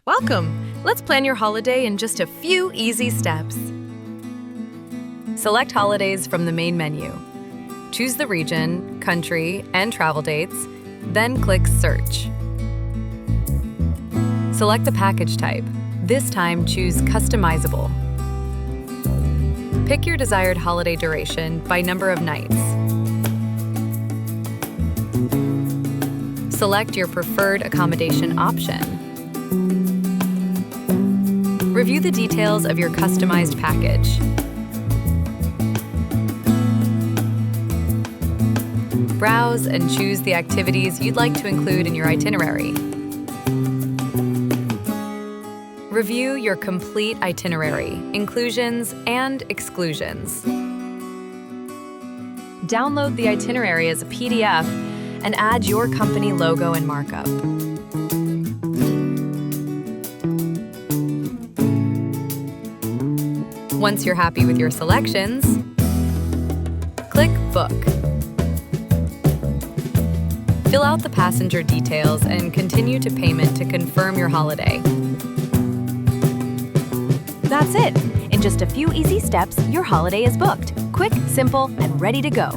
Welcome! Let's plan your holiday in just a few easy steps. Select holidays from the main menu. Choose the region, country, and travel dates, then click Search. Select the package type. This time, choose Customizable. Pick your desired holiday duration by number of nights. Select your preferred accommodation option. Review the details of your customized package. Browse and choose the activities you'd like to include in your itinerary. Review your complete itinerary, inclusions and exclusions. Download the itinerary as a PDF and add your company logo and markup. Once you're happy with your selections, click Book. Fill out the passenger details and continue to payment to confirm your holiday. That's it! In just a few easy steps, your holiday is booked. Quick, simple, and ready to go.